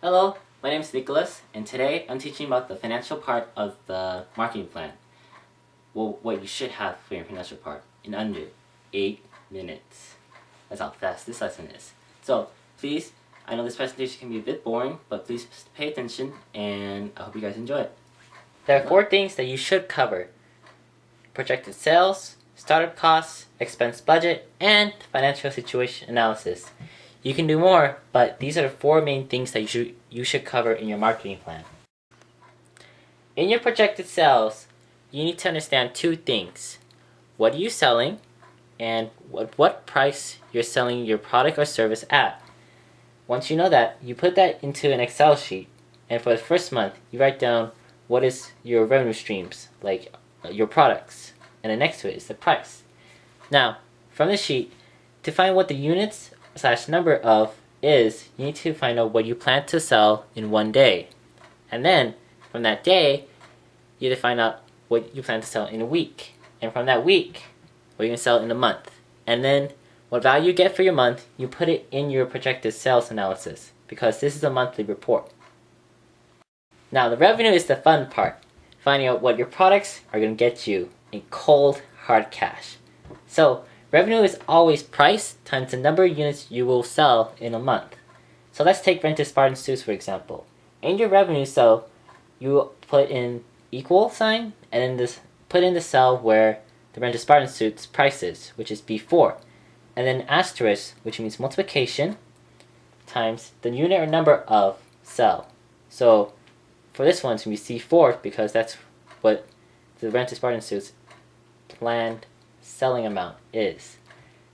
Hello, my name is Nicholas, and today I'm teaching about the financial part of the marketing plan. Well, what you should have for your financial part in under 8 minutes. That's how fast this lesson is. So, please, I know this presentation can be a bit boring, but please pay attention, and I hope you guys enjoy it. There are 4 things that you should cover: projected sales, startup costs, expense budget, and financial situation analysis. You can do more, but these are the 4 main things that you should cover in your marketing plan. In your projected sales, you need to understand 2 things. What are you selling, and what price you're selling your product or service at. Once you know that, you put that into an Excel sheet, and for the first month, you write down what is your revenue streams, like your products, and then next to it is the price. Now, from the sheet, to find what the units / number of is, you need to find out what you plan to sell in one day. And then, from that day, you need to find out what you plan to sell in a week. And from that week, what you're going to sell in a month. And then, what value you get for your month, you put it in your projected sales analysis, because this is a monthly report. Now, the revenue is the fun part, finding out what your products are going to get you in cold, hard cash. So, revenue is always price times the number of units you will sell in a month. So let's take Rented Spartan Suits for example. In your revenue cell, you put in equal sign, and then put in the cell where the Rented Spartan Suits price is, which is B4. And then asterisk, which means multiplication, times the unit or number of cell. So for this one, it's going to be C4 because that's what the Rented Spartan Suits planned selling amount is.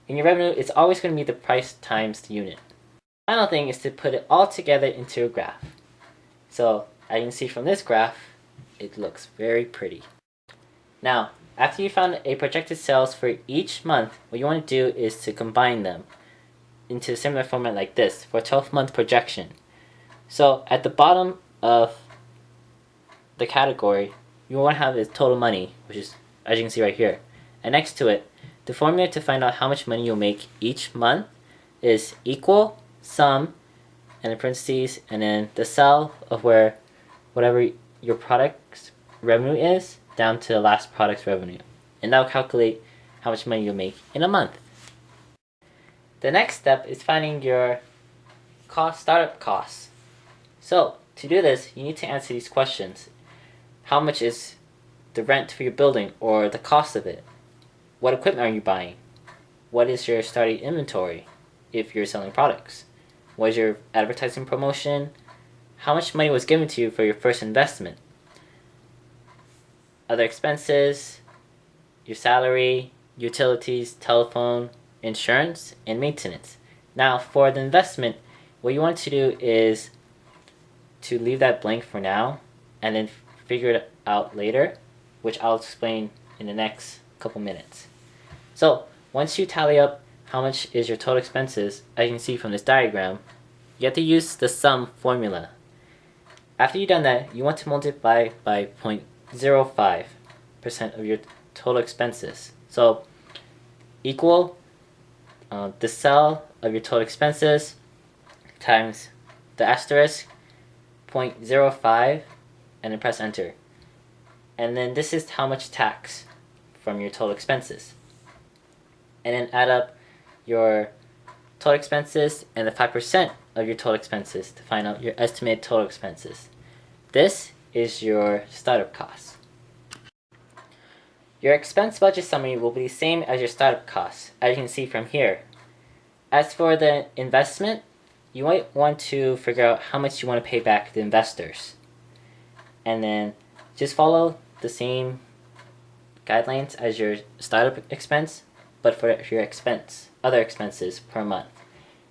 In your revenue, it's always going to be the price times the unit. Final thing is to put it all together into a graph. So as you can see from this graph, it looks very pretty. Now, after you found a projected sales for each month, what you want to do is to combine them into a similar format like this for a 12-month projection. So at the bottom of the category, you want to have the total money, which is, as you can see right here. And next to it, the formula to find out how much money you'll make each month is equal sum, and in parentheses, and then the cell of where whatever your product's revenue is, down to the last product's revenue. And that will calculate how much money you'll make in a month. The next step is finding your startup costs. So to do this, you need to answer these questions. How much is the rent for your building or the cost of it? What equipment are you buying? What is your starting inventory if you're selling products? What is your advertising promotion? How much money was given to you for your first investment? Other expenses, your salary, utilities, telephone, insurance, and maintenance. Now, for the investment, what you want to do is to leave that blank for now and then figure it out later, which I'll explain in the next couple minutes. So once you tally up how much is your total expenses, as you can see from this diagram, you have to use the sum formula. After you've done that, you want to multiply by 0.05% of your total expenses. So equal the cell of your total expenses times the asterisk 0.05, and then press enter. And then this is how much tax from your total expenses. And then add up your total expenses and the 5% of your total expenses to find out your estimated total expenses. This is your startup costs. Your expense budget summary will be the same as your startup costs, as you can see from here. As for the investment, you might want to figure out how much you want to pay back the investors. And then just follow the same guidelines as your startup expense, but for your other expenses per month.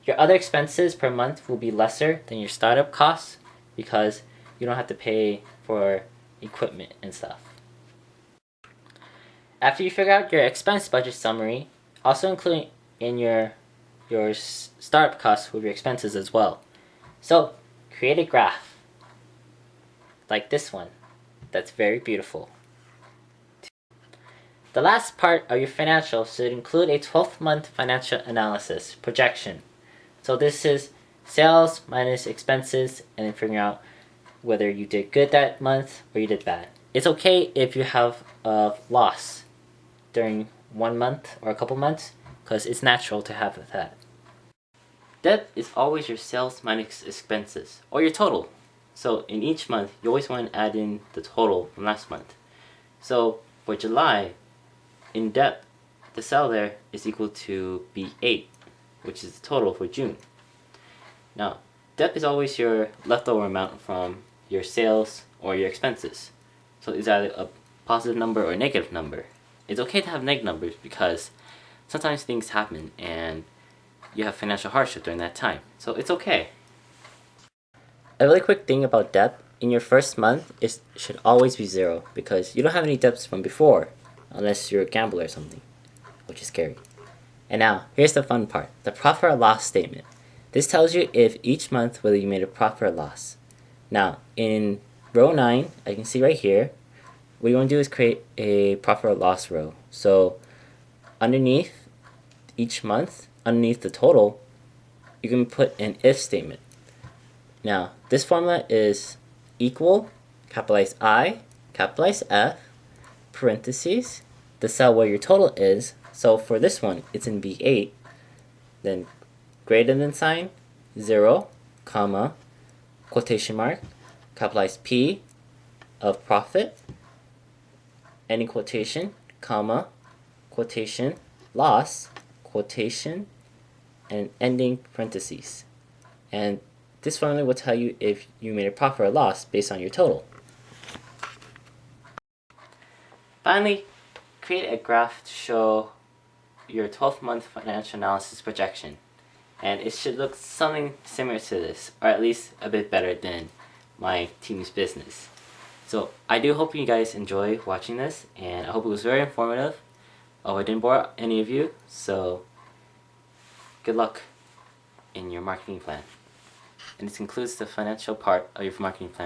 Your other expenses per month will be lesser than your startup costs because you don't have to pay for equipment and stuff. After you figure out your expense budget summary, also include in your startup costs with your expenses as well. So create a graph like this one that's very beautiful. The last part of your financials should include a 12-month financial analysis projection. So this is sales minus expenses, and then figuring out whether you did good that month or you did bad. It's okay if you have a loss during 1 month or a couple months, because it's natural to have that. Debt is always your sales minus expenses, or your total. So in each month, you always want to add in the total from last month. So for July, in debt, the sale there is equal to B8, which is the total for June. Now, debt is always your leftover amount from your sales or your expenses. So it's either a positive number or a negative number. It's okay to have negative numbers because sometimes things happen and you have financial hardship during that time. So it's okay. A really quick thing about debt, in your first month, it should always be 0 because you don't have any debts from before unless you're a gambler or something, which is scary. And now, here's the fun part, the profit or loss statement. This tells you if each month whether you made a profit or loss. Now, in row 9, I can see right here, what you want to do is create a profit or loss row. So underneath each month, underneath the total, you can put an if statement. Now, this formula is equal, capitalize I, capitalize F, parentheses, the cell where your total is. So for this one, it's in B8, then greater than sign, 0, comma, quotation mark, capitalize P of profit, ending quotation, comma, quotation, loss, quotation, and ending parentheses. And this formula will tell you if you made a profit or loss based on your total. Finally, create a graph to show your 12-month financial analysis projection. And it should look something similar to this, or at least a bit better than my team's business. So I do hope you guys enjoy watching this, and I hope it was very informative. I didn't bore any of you, so good luck in your marketing plan. And this concludes the financial part of your marketing plan.